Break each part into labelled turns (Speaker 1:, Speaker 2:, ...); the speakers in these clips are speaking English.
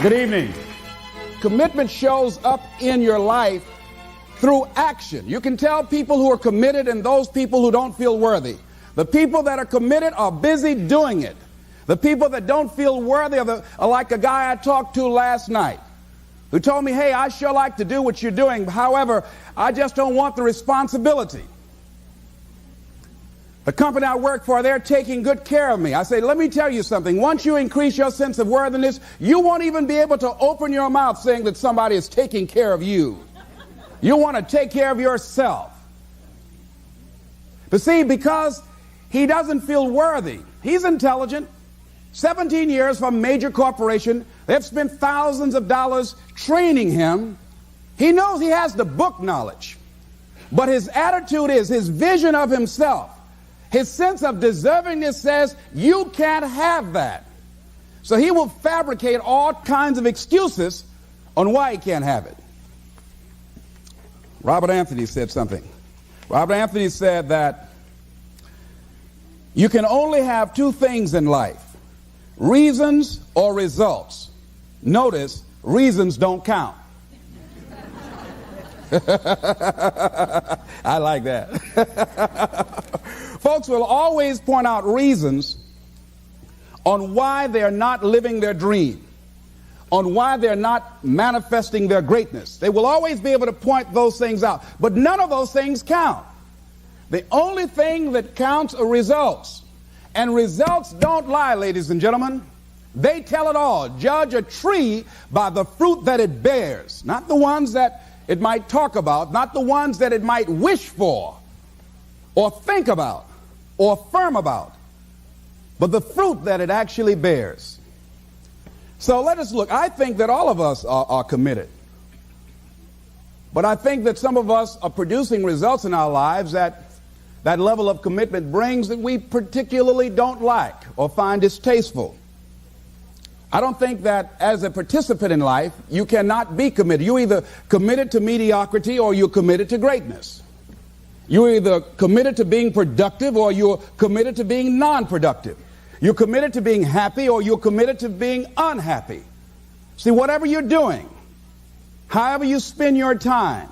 Speaker 1: Good evening. Commitment shows up in your life through action. You can tell people who are committed and those people who don't feel worthy. The people that are committed are busy doing it. The people that don't feel worthy are like a guy I talked to last night who told me, hey, I sure like to do what you're doing. However, I just don't want the responsibility. The company I work for, they're taking good care of me. I say, let me tell you something. Once you increase your sense of worthiness, you won't even be able to open your mouth saying that somebody is taking care of you. You want to take care of yourself. But see, because he doesn't feel worthy, he's intelligent, 17 years from a major corporation, they've spent thousands of dollars training him. He knows he has the book knowledge, but his attitude is, his vision of himself, his sense of deservingness says, you can't have that. So he will fabricate all kinds of excuses on why he can't have it. Robert Anthony said something. Robert Anthony said that you can only have two things in life, reasons or results. Notice, reasons don't count. I like that. Folks will always point out reasons on why they're not living their dream, on why they're not manifesting their greatness. They will always be able to point those things out, but none of those things count. The only thing that counts are results. And results don't lie, ladies and gentlemen. They tell it all. Judge a tree by the fruit that it bears, not the ones that it might talk about, not the ones that it might wish for or think about or affirm about, but the fruit that it actually bears. So let us look. I think that all of us are committed. But I think that some of us are producing results in our lives that level of commitment brings that we particularly don't like or find distasteful. I don't think that as a participant in life, you cannot be committed. You're either committed to mediocrity or you're committed to greatness. You're either committed to being productive or you're committed to being non-productive. You're committed to being happy or you're committed to being unhappy. See, whatever you're doing, however you spend your time,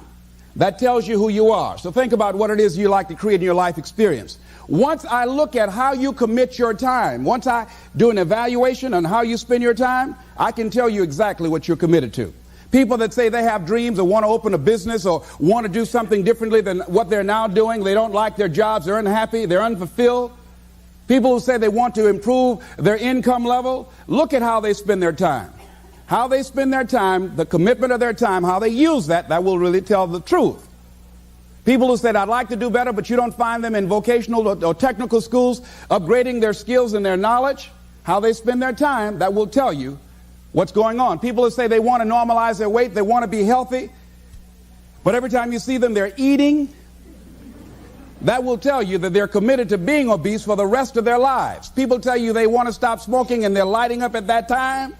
Speaker 1: that tells you who you are. So think about what it is you like to create in your life experience. Once I look at how you commit your time, once I do an evaluation on how you spend your time, I can tell you exactly what you're committed to. People that say they have dreams or want to open a business or want to do something differently than what they're now doing, they don't like their jobs, they're unhappy, they're unfulfilled. People who say they want to improve their income level, look at how they spend their time. How they spend their time, the commitment of their time, how they use that will really tell the truth. People who said, I'd like to do better, but you don't find them in vocational or technical schools upgrading their skills and their knowledge, how they spend their time, that will tell you what's going on. People who say they want to normalize their weight, they want to be healthy, but every time you see them, they're eating, that will tell you that they're committed to being obese for the rest of their lives. People tell you they want to stop smoking and they're lighting up at that time.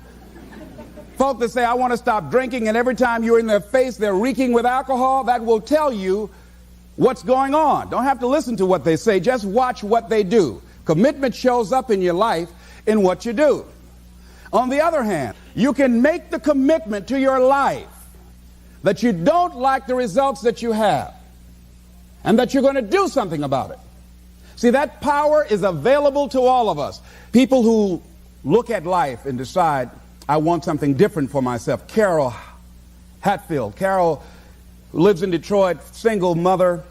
Speaker 1: Folk that say, I want to stop drinking, and every time you're in their face, they're reeking with alcohol, that will tell you what's going on. Don't have to listen to what they say, just watch what they do. Commitment shows up in your life in what you do. On the other hand, you can make the commitment to your life that you don't like the results that you have and that you're going to do something about it. See, that power is available to all of us. People who look at life and decide, I want something different for myself. Carol Hatfield. Carol, who lives in Detroit, single mother,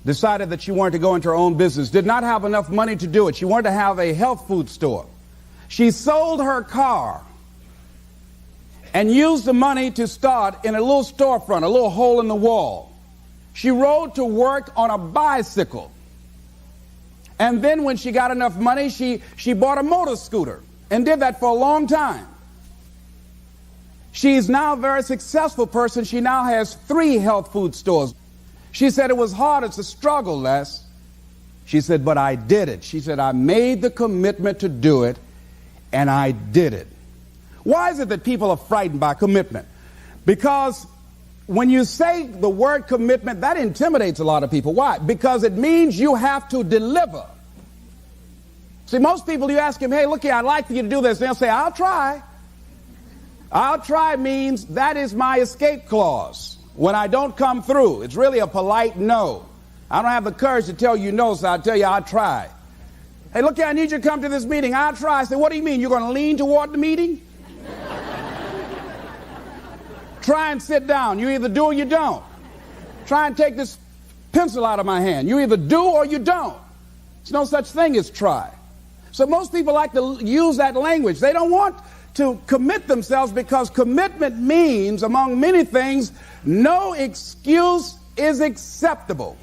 Speaker 1: decided that she wanted to go into her own business, did not have enough money to do it. She wanted to have a health food store. She sold her car and used the money to start in a little storefront, a little hole in the wall. She rode to work on a bicycle. And then when she got enough money, she bought a motor scooter and did that for a long time. She's now a very successful person. She now has 3 health food stores. She said it was hard. It's a struggle, Les. She said, but I did it. She said, I made the commitment to do it, and I did it. Why is it that people are frightened by commitment? Because when you say the word commitment, that intimidates a lot of people. Why? Because it means you have to deliver. See, most people, you ask them, hey, look here, I'd like for you to do this. They'll say, I'll try. I'll try means that is my escape clause. When I don't come through, it's really a polite no. I don't have the courage to tell you no, so I'll tell you I'll try. Hey, look here, I need you to come to this meeting. I'll try. I say, what do you mean? You're going to lean toward the meeting? Try and sit down. You either do or you don't. Try and take this pencil out of my hand. You either do or you don't. There's no such thing as try. So most people like to use that language. They don't want to commit themselves because commitment means, among many things, no excuse is acceptable.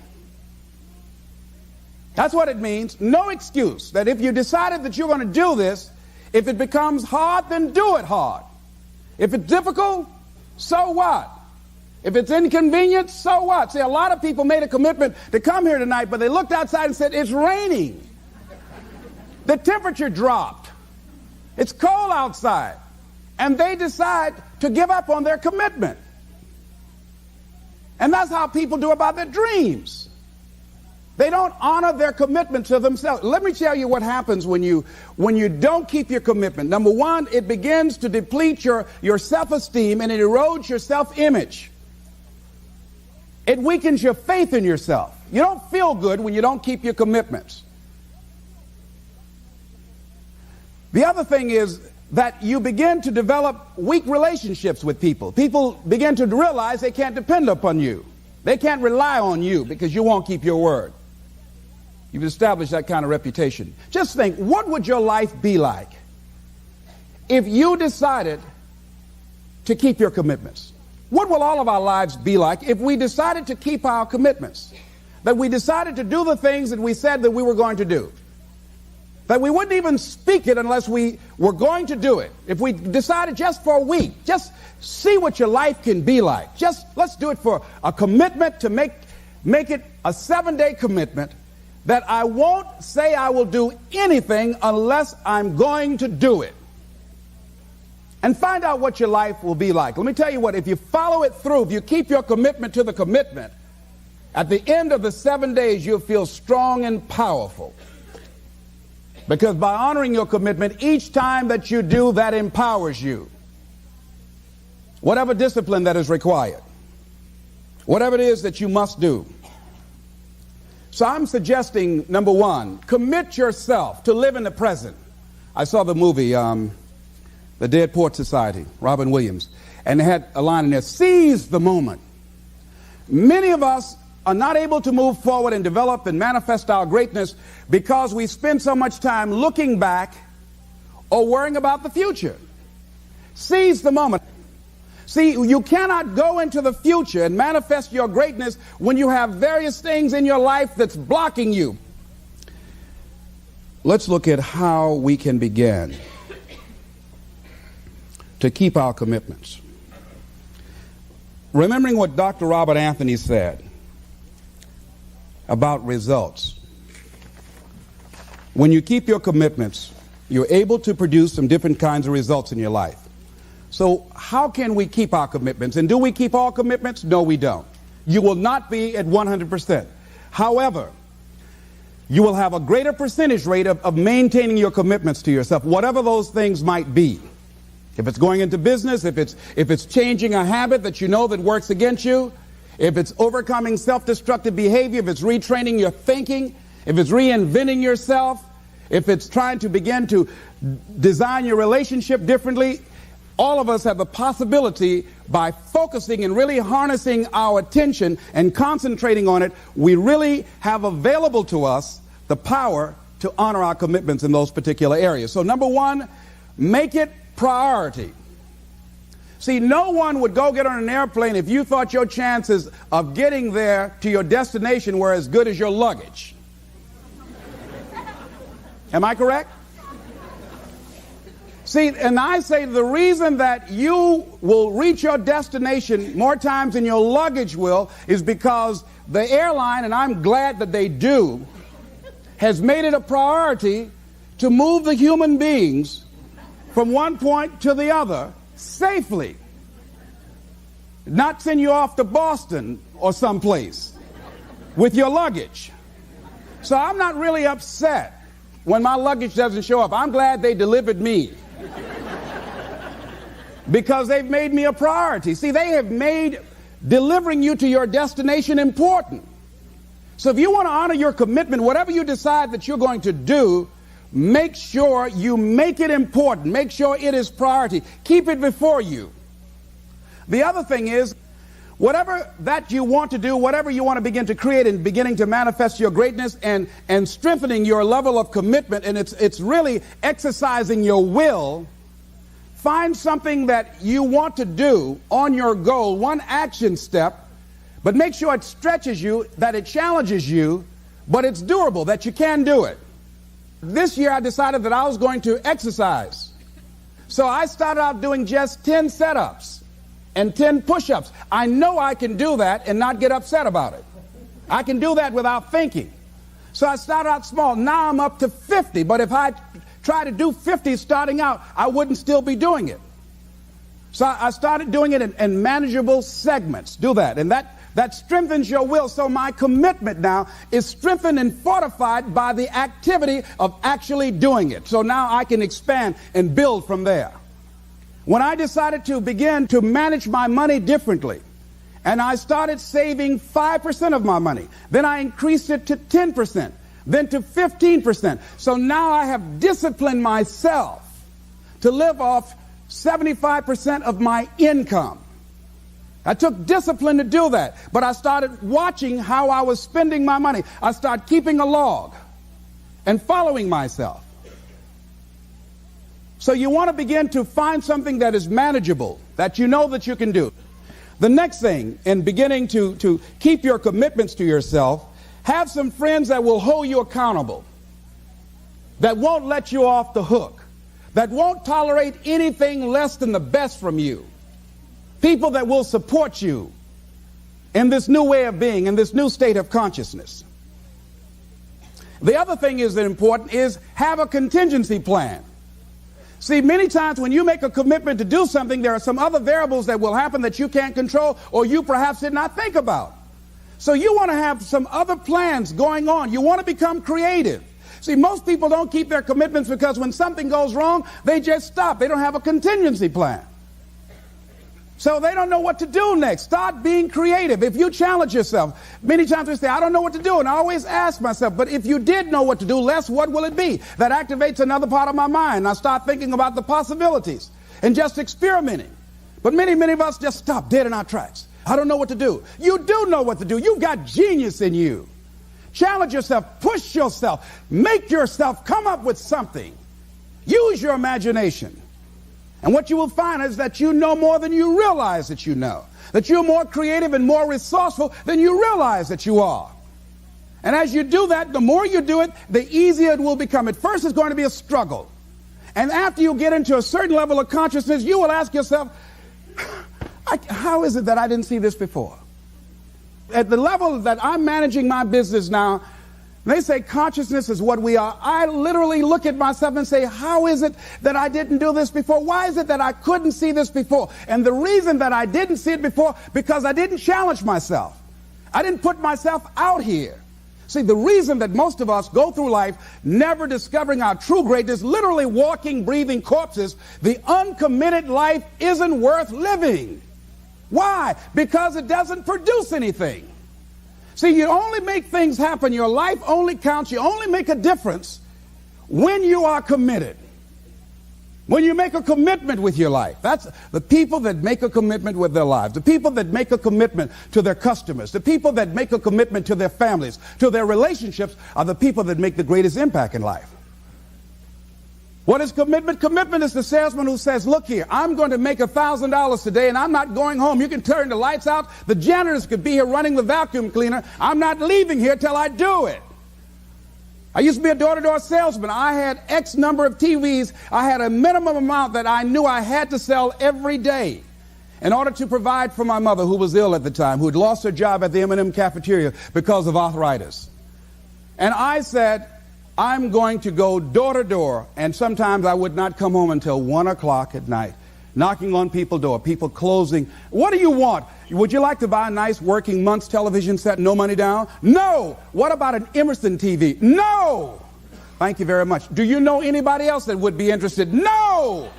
Speaker 1: That's what it means. No excuse. That if you decided that you're going to do this, if it becomes hard, then do it hard. If it's difficult, so what? If it's inconvenient, so what? See, a lot of people made a commitment to come here tonight, but they looked outside and said, it's raining. The temperature dropped. It's cold outside. And they decide to give up on their commitment. And that's how people do about their dreams. They don't honor their commitment to themselves. Let me tell you what happens when you don't keep your commitment. Number one, it begins to deplete your self-esteem and it erodes your self-image. It weakens your faith in yourself. You don't feel good when you don't keep your commitments. The other thing is that you begin to develop weak relationships with people. People begin to realize they can't depend upon you. They can't rely on you because you won't keep your word. You've established that kind of reputation. Just think, what would your life be like if you decided to keep your commitments? What will all of our lives be like if we decided to keep our commitments? That we decided to do the things that we said that we were going to do. That we wouldn't even speak it unless we were going to do it. If we decided just for a week, just see what your life can be like. Let's do it for a commitment to make it a 7-day commitment that I won't say I will do anything unless I'm going to do it. And find out what your life will be like. Let me tell you what, if you follow it through, if you keep your commitment to the commitment, at the end of the 7 days, you'll feel strong and powerful. Because by honoring your commitment, each time that you do, that empowers you. Whatever discipline that is required. Whatever it is that you must do. So I'm suggesting, number one, commit yourself to live in the present. I saw the movie, The Dead Poets Society, Robin Williams, and they had a line in there, seize the moment. Many of us are not able to move forward and develop and manifest our greatness because we spend so much time looking back or worrying about the future. Seize the moment. See, you cannot go into the future and manifest your greatness when you have various things in your life that's blocking you. Let's look at how we can begin to keep our commitments. Remembering what Dr. Robert Anthony said about results. When you keep your commitments, you're able to produce some different kinds of results in your life. So how can we keep our commitments? And do we keep all commitments? No, we don't. You will not be at 100%. However, you will have a greater percentage rate of maintaining your commitments to yourself, whatever those things might be. If it's going into business, if it's changing a habit that you know that works against you, if it's overcoming self-destructive behavior, if it's retraining your thinking, if it's reinventing yourself, if it's trying to begin to design your relationship differently, all of us have the possibility, by focusing and really harnessing our attention and concentrating on it, we really have available to us the power to honor our commitments in those particular areas. So number one, make it priority. See, no one would go get on an airplane if you thought your chances of getting there to your destination were as good as your luggage. Am I correct? See, and I say the reason that you will reach your destination more times than your luggage will is because the airline, and I'm glad that they do, has made it a priority to move the human beings from one point to the other safely. Not send you off to Boston or someplace with your luggage. So I'm not really upset when my luggage doesn't show up. I'm glad they delivered me. because they've made me a priority. See, they have made delivering you to your destination important. So if you want to honor your commitment, whatever you decide that you're going to do, make sure you make it important. Make sure it is priority. Keep it before you. The other thing is, whatever that you want to do, whatever you want to begin to create and beginning to manifest your greatness and strengthening your level of commitment, and it's really exercising your will, find something that you want to do on your goal, one action step, but make sure it stretches you, that it challenges you, but it's doable, that you can do it. This year I decided that I was going to exercise. So I started out doing just 10 setups and 10 push-ups. I know I can do that and not get upset about it. I can do that without thinking. So I started out small. Now I'm up to 50, but if I try to do 50 starting out, I wouldn't still be doing it. So I started doing it in manageable segments. Do that. And that strengthens your will. So my commitment now is strengthened and fortified by the activity of actually doing it. So now I can expand and build from there. When I decided to begin to manage my money differently, and I started saving 5% of my money, then I increased it to 10%, then to 15%. So now I have disciplined myself to live off 75% of my income. I took discipline to do that, but I started watching how I was spending my money. I started keeping a log and following myself. So you want to begin to find something that is manageable, that you know that you can do. The next thing, in beginning to keep your commitments to yourself, have some friends that will hold you accountable, that won't let you off the hook, that won't tolerate anything less than the best from you. People that will support you in this new way of being, in this new state of consciousness. The other thing is that important is have a contingency plan. See, many times when you make a commitment to do something, there are some other variables that will happen that you can't control or you perhaps did not think about. So you want to have some other plans going on. You want to become creative. See, most people don't keep their commitments because when something goes wrong, they just stop. They don't have a contingency plan. So they don't know what to do next. Start being creative. If you challenge yourself, many times we say, I don't know what to do. And I always ask myself, but if you did know what to do, Les, what will it be? That activates another part of my mind. I start thinking about the possibilities and just experimenting. But many of us just stop dead in our tracks. I don't know what to do. You do know what to do. You've got genius in you. Challenge yourself. Push yourself. Make yourself come up with something. Use your imagination. And what you will find is that you know more than you realize that you know. That you're more creative and more resourceful than you realize that you are. And as you do that, the more you do it, the easier it will become. At first, it's going to be a struggle. And after you get into a certain level of consciousness, you will ask yourself, how is it that I didn't see this before? At the level that I'm managing my business now, they say consciousness is what we are. I literally look at myself and say, how is it that I didn't do this before? Why is it that I couldn't see this before? And the reason that I didn't see it before, because I didn't challenge myself. I didn't put myself out here. See, the reason that most of us go through life never discovering our true greatness, literally walking, breathing corpses, the uncommitted life isn't worth living. Why? Because it doesn't produce anything. See, you only make things happen. Your life only counts. You only make a difference when you are committed. When you make a commitment with your life. That's the people that make a commitment with their lives. The people that make a commitment to their customers. The people that make a commitment to their families, to their relationships, are the people that make the greatest impact in life. What is commitment? Commitment is the salesman who says, look here, I'm going to make $1,000 today and I'm not going home. You can turn the lights out. The janitors could be here running the vacuum cleaner. I'm not leaving here till I do it. I used to be a door-to-door salesman. I had X number of TVs. I had a minimum amount that I knew I had to sell every day in order to provide for my mother, who was ill at the time, who had lost her job at the M&M cafeteria because of arthritis. And I said, I'm going to go door to door, and sometimes I would not come home until 1 o'clock at night, knocking on people's door, people closing. What do you want? Would you like to buy a nice working month's television set, no money down? No. What about an Emerson TV? No. Thank you very much. Do you know anybody else that would be interested? No.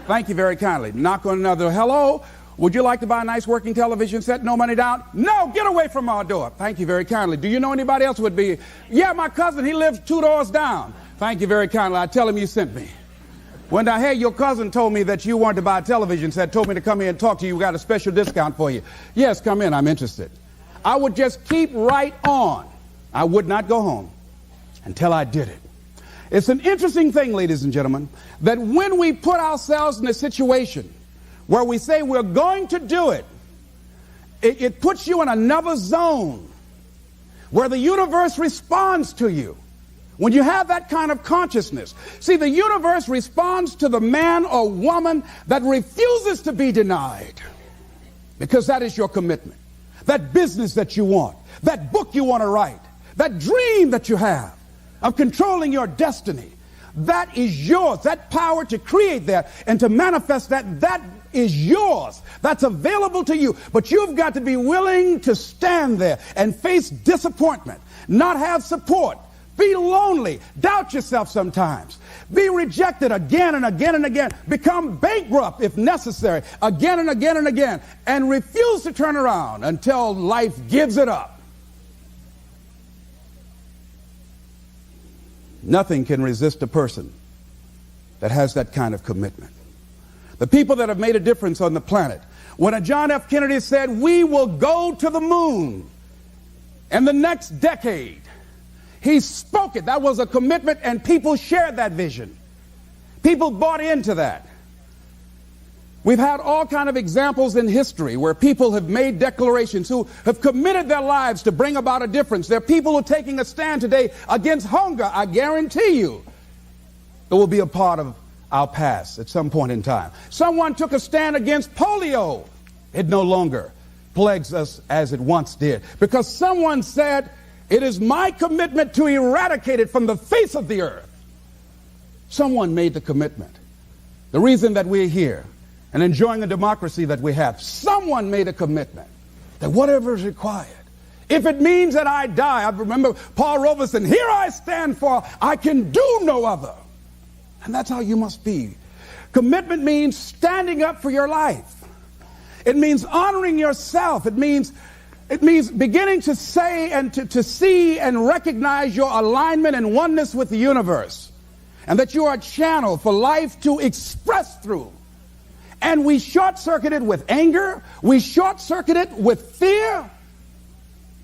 Speaker 1: Thank you very kindly. Knock on another. Hello? Would you like to buy a nice working television set? No money down? No, get away from our door. Thank you very kindly. Do you know anybody else would be? Yeah, my cousin, he lives 2 doors down. Thank you very kindly. I tell him you sent me. When I heard your cousin told me that you wanted to buy a television set, told me to come here and talk to you, we got a special discount for you. Yes, come in, I'm interested. I would just keep right on. I would not go home until I did it. It's an interesting thing, ladies and gentlemen, that when we put ourselves in a situation where we say we're going to do it, it puts you in another zone where the universe responds to you. When you have that kind of consciousness, see, the universe responds to the man or woman that refuses to be denied, because that is your commitment. That business that you want, that book you want to write, that dream that you have of controlling your destiny, that is yours. That power to create that and to manifest that is yours. That's available to you. But you've got to be willing to stand there and face disappointment, not have support, be lonely, doubt yourself sometimes, be rejected again and again and again, become bankrupt if necessary, again and again and again, and refuse to turn around until life gives it up. Nothing can resist a person that has that kind of commitment. The people that have made a difference on the planet. When a John F. Kennedy said, we will go to the moon in the next decade, he spoke it. That was a commitment, and people shared that vision. People bought into that. We've had all kind of examples in history where people have made declarations, who have committed their lives to bring about a difference. There are people who are taking a stand today against hunger. I guarantee you it will be a part of our past at some point in time. Someone took a stand against polio. It no longer plagues us as it once did, because someone said, it is my commitment to eradicate it from the face of the earth. Someone made the commitment. The reason that we're here and enjoying the democracy that we have, someone made a commitment that whatever is required, if it means that I die. I remember Paul Robeson, here I stand, for I can do no other. And that's how you must be. Commitment means standing up for your life. It means honoring yourself. It means beginning to say and to see and recognize your alignment and oneness with the universe, and that you are a channel for life to express through. And we short-circuit it with anger. We short-circuit it with fear.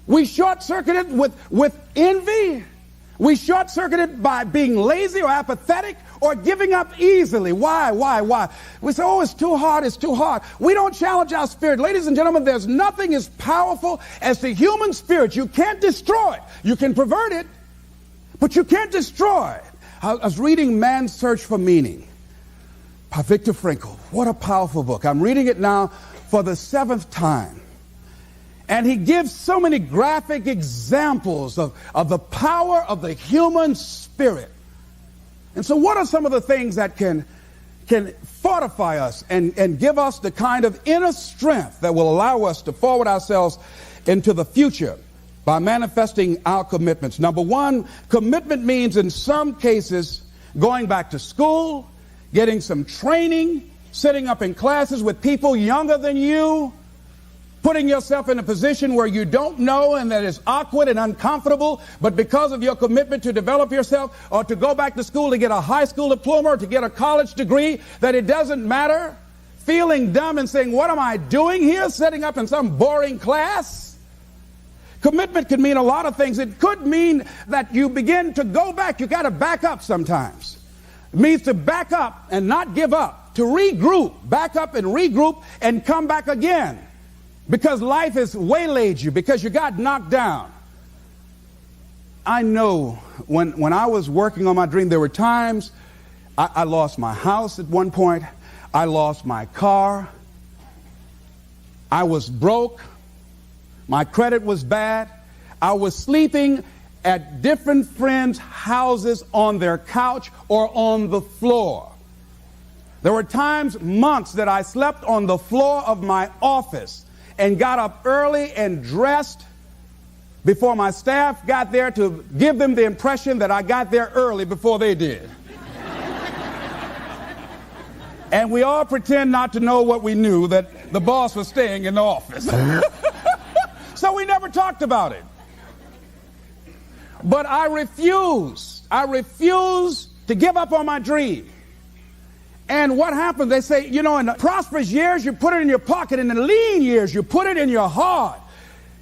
Speaker 1: We short-circuit it with envy. We short-circuit it by being lazy or apathetic or giving up easily. Why? We say, oh, it's too hard, it's too hard. We don't challenge our spirit. Ladies and gentlemen, there's nothing as powerful as the human spirit. You can't destroy it. You can pervert it, but you can't destroy it. I was reading Man's Search for Meaning by Viktor Frankl. What a powerful book. I'm reading it now for the 7th time. And he gives so many graphic examples of the power of the human spirit. And so what are some of the things that can fortify us and give us the kind of inner strength that will allow us to forward ourselves into the future by manifesting our commitments? Number one, commitment means in some cases going back to school, getting some training, sitting up in classes with people younger than you, putting yourself in a position where you don't know and that is awkward and uncomfortable, but because of your commitment to develop yourself, or to go back to school to get a high school diploma or to get a college degree, that it doesn't matter, feeling dumb and saying, what am I doing here, sitting up in some boring class? Commitment could mean a lot of things. It could mean that you begin to go back. You got to back up sometimes. It means to back up and not give up, to regroup, back up and regroup and come back again. Because life has waylaid you, because you got knocked down. I know when I was working on my dream, there were times I lost my house at one point. I lost my car. I was broke. My credit was bad. I was sleeping at different friends' houses on their couch or on the floor. There were times, months, that I slept on the floor of my office and got up early and dressed before my staff got there to give them the impression that I got there early before they did. And we all pretend not to know what we knew, that the boss was staying in the office. So we never talked about it. But I refuse to give up on my dream. And what happens? They say, in the prosperous years, you put it in your pocket. In the lean years, you put it in your heart.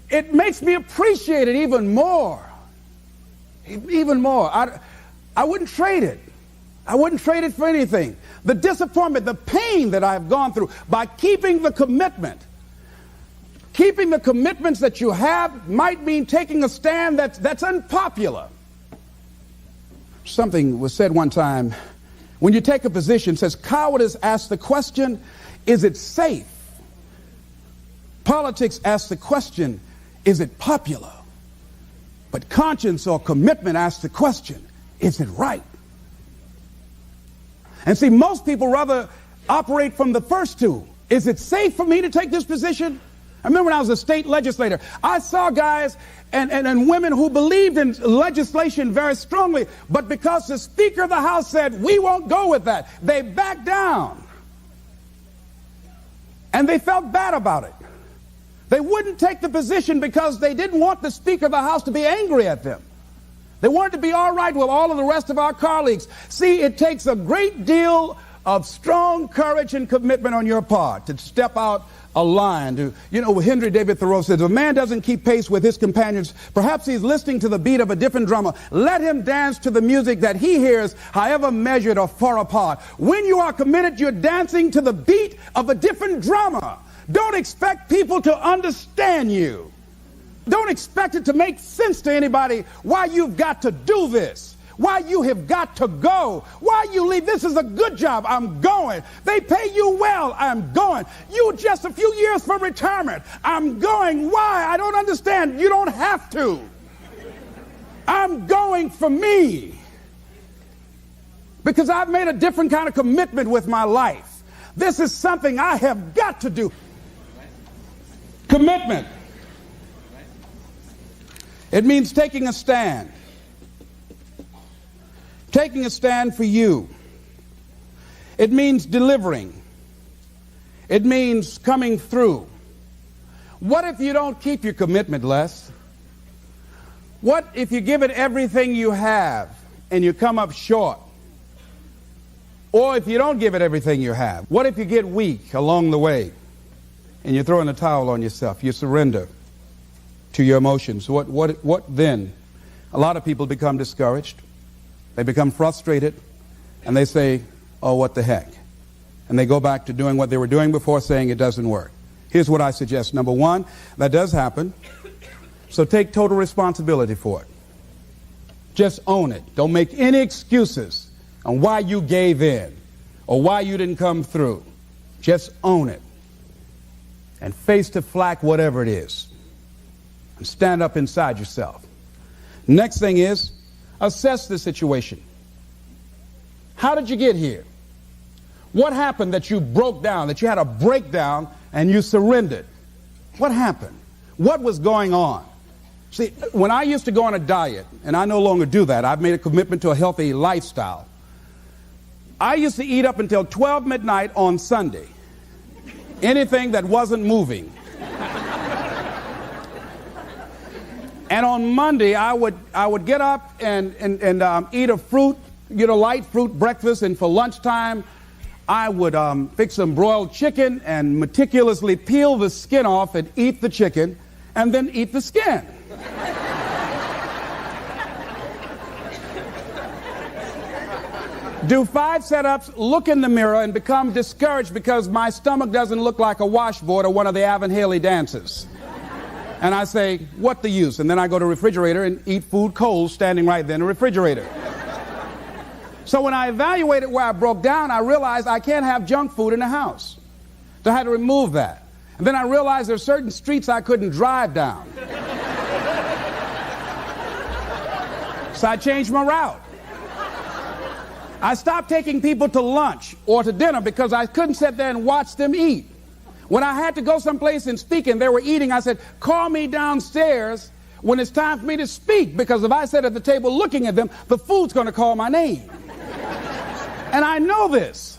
Speaker 1: It makes me appreciate it even more. Even more. I wouldn't trade it. I wouldn't trade it for anything. The disappointment, the pain that I've gone through by keeping the commitment. Keeping the commitments that you have might mean taking a stand that's unpopular. Something was said one time. When you take a position, it says, cowardice asks the question, is it safe? Politics asks the question, is it popular? But conscience or commitment asks the question, is it right? And see, most people rather operate from the first two. Is it safe for me to take this position? I remember when I was a state legislator, I saw guys and women who believed in legislation very strongly, but because the Speaker of the House said, we won't go with that, they backed down. And they felt bad about it. They wouldn't take the position because they didn't want the Speaker of the House to be angry at them. They wanted to be all right with all of the rest of our colleagues. See, it takes a great deal of strong courage and commitment on your part to step out a line. Henry David Thoreau says, if a man doesn't keep pace with his companions, perhaps he's listening to the beat of a different drummer. Let him dance to the music that he hears, however measured or far apart. When you are committed, you're dancing to the beat of a different drummer. Don't expect people to understand you. Don't expect it to make sense to anybody why you've got to do this, why you have got to go, why you leave. This is a good job. I'm going. They pay you well. I'm going. You just a few years from retirement. I'm going. Why? I don't understand. You don't have to. I'm going for me because I've made a different kind of commitment with my life. This is something I have got to do. Commitment. It means taking a stand. Taking a stand for you. It means delivering. It means coming through. What if you don't keep your commitment, Les? What if you give it everything you have and you come up short? Or if you don't give it everything you have? What if you get weak along the way and you throw in the towel on yourself? You surrender to your emotions. What then? A lot of people become discouraged. They become frustrated, and they say, oh, what the heck? And they go back to doing what they were doing before, saying it doesn't work. Here's what I suggest. Number one, that does happen, so take total responsibility for it. Just own it. Don't make any excuses on why you gave in or why you didn't come through. Just own it and face the flak, whatever it is. And stand up inside yourself. Next thing is, assess the situation. How did you get here? What happened that you broke down, that you had a breakdown and you surrendered? What happened? What was going on? See, when I used to go on a diet, and I no longer do that, I've made a commitment to a healthy lifestyle. I used to eat up until 12 midnight on Sunday. Anything that wasn't moving. And on Monday, I would get up and eat a fruit, light fruit breakfast, and for lunchtime, I would fix some broiled chicken and meticulously peel the skin off and eat the chicken, and then eat the skin. Do 5 setups, look in the mirror, and become discouraged because my stomach doesn't look like a washboard or one of the Avon Haley dances. And I say, what the use? And then I go to the refrigerator and eat food cold standing right there in the refrigerator. So when I evaluated where I broke down, I realized I can't have junk food in the house. So I had to remove that. And then I realized there are certain streets I couldn't drive down. So I changed my route. I stopped taking people to lunch or to dinner because I couldn't sit there and watch them eat. When I had to go someplace and speak and they were eating, I said, call me downstairs when it's time for me to speak, because if I sit at the table looking at them, the food's going to call my name. And I know this.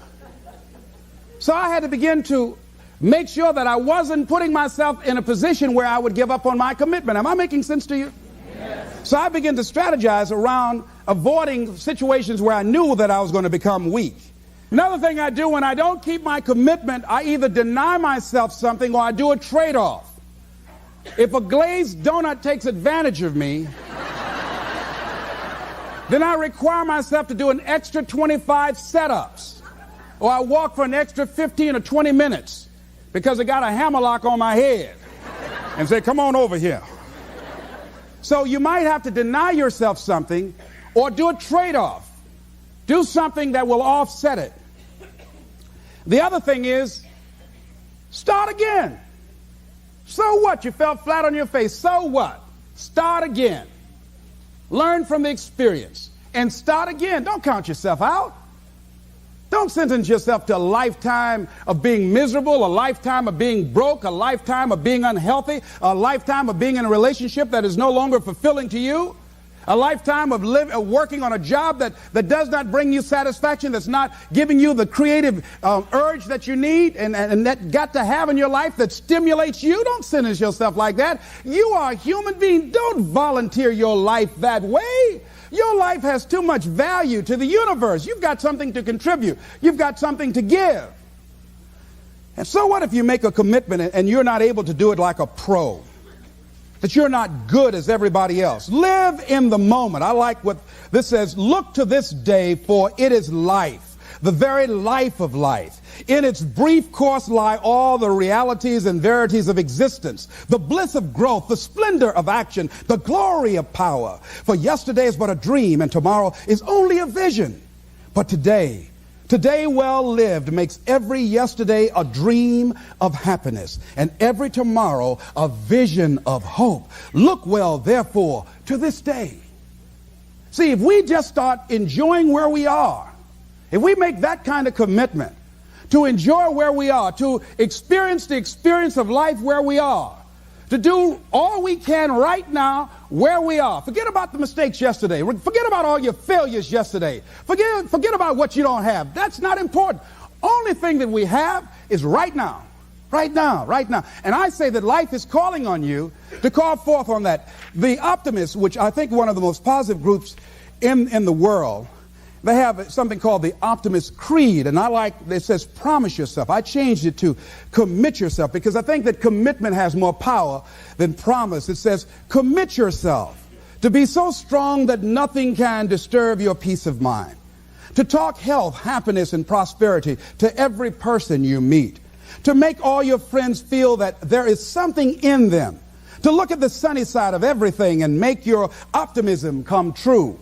Speaker 1: So I had to begin to make sure that I wasn't putting myself in a position where I would give up on my commitment. Am I making sense to you? Yes. So I began to strategize around avoiding situations where I knew that I was going to become weak. Another thing I do when I don't keep my commitment, I either deny myself something or I do a trade-off. If a glazed donut takes advantage of me, then I require myself to do an extra 25 setups, or I walk for an extra 15 or 20 minutes because I got a hammerlock on my head and say, come on over here. So you might have to deny yourself something or do a trade-off. Do something that will offset it. The other thing is, start again. So what? You fell flat on your face. So what? Start again. Learn from the experience and start again. Don't count yourself out. Don't sentence yourself to a lifetime of being miserable, a lifetime of being broke, a lifetime of being unhealthy, a lifetime of being in a relationship that is no longer fulfilling to you. A lifetime of working on a job that does not bring you satisfaction, that's not giving you the creative urge that you need and that got to have in your life that stimulates you. Don't sentence yourself like that. You are a human being. Don't volunteer your life that way. Your life has too much value to the universe. You've got something to contribute. You've got something to give. And so what if you make a commitment and you're not able to do it like a pro? That you're not good as everybody else. Live in the moment. I like what this says. Look to this day, for it is life, the very life of life. In its brief course lie all the realities and verities of existence, the bliss of growth, the splendor of action, the glory of power. For yesterday is but a dream, and tomorrow is only a vision. But today well lived makes every yesterday a dream of happiness, and every tomorrow a vision of hope. Look well, therefore, to this day. See, if we just start enjoying where we are, if we make that kind of commitment to enjoy where we are, to experience the experience of life where we are, to do all we can right now where we are. Forget about the mistakes yesterday. Forget about all your failures yesterday. Forget about what you don't have. That's not important. Only thing that we have is right now. Right now, right now. And I say that life is calling on you to call forth on that. The optimists, which I think one of the most positive groups in the world, they have something called the Optimist Creed, and I like, it says promise yourself. I changed it to commit yourself because I think that commitment has more power than promise. It says commit yourself to be so strong that nothing can disturb your peace of mind, to talk health, happiness, and prosperity to every person you meet, to make all your friends feel that there is something in them, to look at the sunny side of everything and make your optimism come true,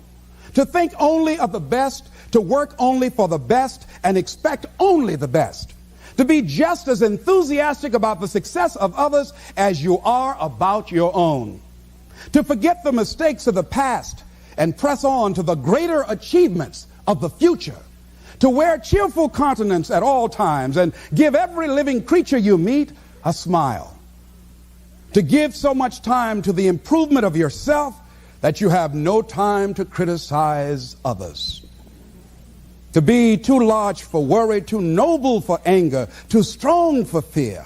Speaker 1: to think only of the best, to work only for the best, and expect only the best. To be just as enthusiastic about the success of others as you are about your own. To forget the mistakes of the past and press on to the greater achievements of the future. To wear cheerful countenance at all times and give every living creature you meet a smile. To give so much time to the improvement of yourself that you have no time to criticize others. To be too large for worry, too noble for anger, too strong for fear,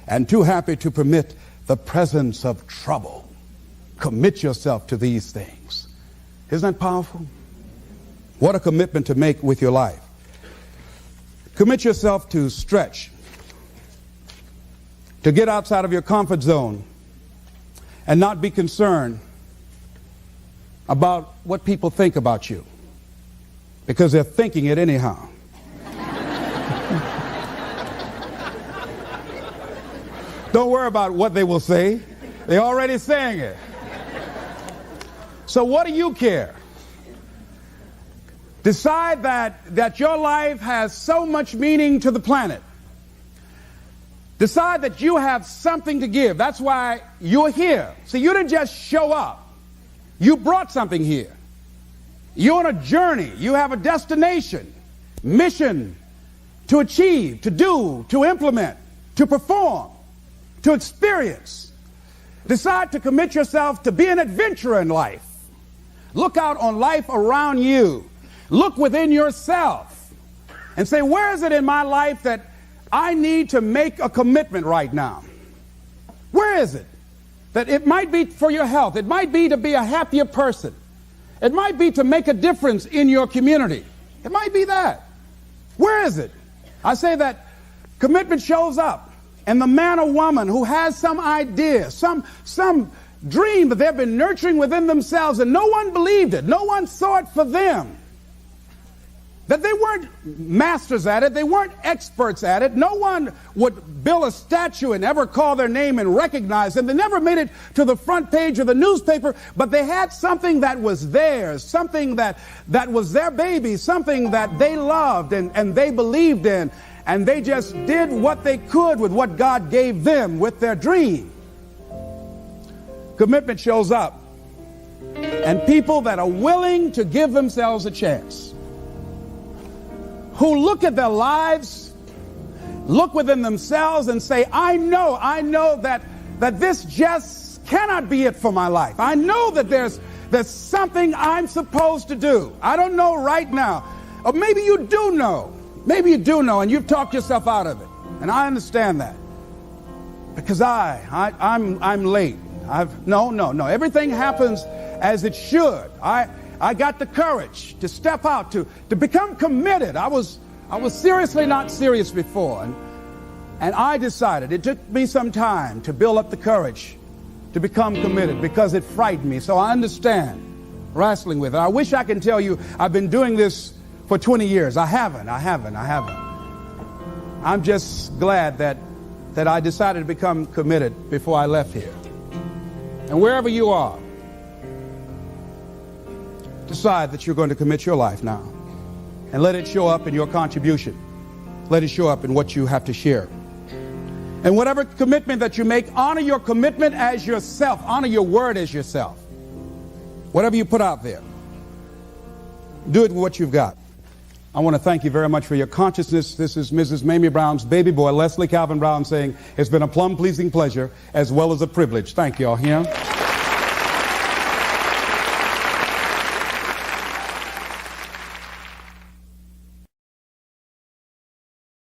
Speaker 1: and too happy to permit the presence of trouble. Commit yourself to these things. Isn't that powerful? What a commitment to make with your life. Commit yourself to stretch, to get outside of your comfort zone and not be concerned about what people think about you, because they're thinking it anyhow. Don't worry about what they will say. They're already saying it. So what do you care? Decide that your life has so much meaning to the planet. Decide that you have something to give. That's why you're here. See, you didn't just show up. You brought something here. You're on a journey. You have a destination, mission to achieve, to do, to implement, to perform, to experience. Decide to commit yourself to be an adventurer in life. Look out on life around you. Look within yourself and say, where is it in my life that I need to make a commitment right now. Where is it? That it might be for your health. It might be to be a happier person. It might be to make a difference in your community. It might be that. Where is it? I say that commitment shows up. And the man or woman who has some idea, some dream that they've been nurturing within themselves, and no one believed it. No one saw it for them. That they weren't masters at it. They weren't experts at it. No one would build a statue and ever call their name and recognize them. They never made it to the front page of the newspaper, but they had something that was theirs, something that was their baby, something that they loved and they believed in, and they just did what they could with what God gave them with their dream. Commitment shows up, and people that are willing to give themselves a chance, who look at their lives, look within themselves and say, I know that this just cannot be it for my life. I know that there's something I'm supposed to do. I don't know right now. Or maybe you do know. Maybe you do know and you've talked yourself out of it. And I understand that. Because I'm late. No. Everything happens as it should. I got the courage to step out, to become committed. I was seriously not serious before. And I decided, it took me some time to build up the courage to become committed because it frightened me. So I understand wrestling with it. I wish I could tell you I've been doing this for 20 years. I haven't. I'm just glad that I decided to become committed before I left here. And wherever you are, decide that you're going to commit your life now and let it show up in your contribution. Let it show up in what you have to share. And whatever commitment that you make, honor your commitment as yourself. Honor your word as yourself. Whatever you put out there, do it with what you've got. I want to thank you very much for your consciousness. This is Mrs. Mamie Brown's baby boy, Leslie Calvin Brown, saying it's been a plum-pleasing pleasure as well as a privilege. Thank you all. Here.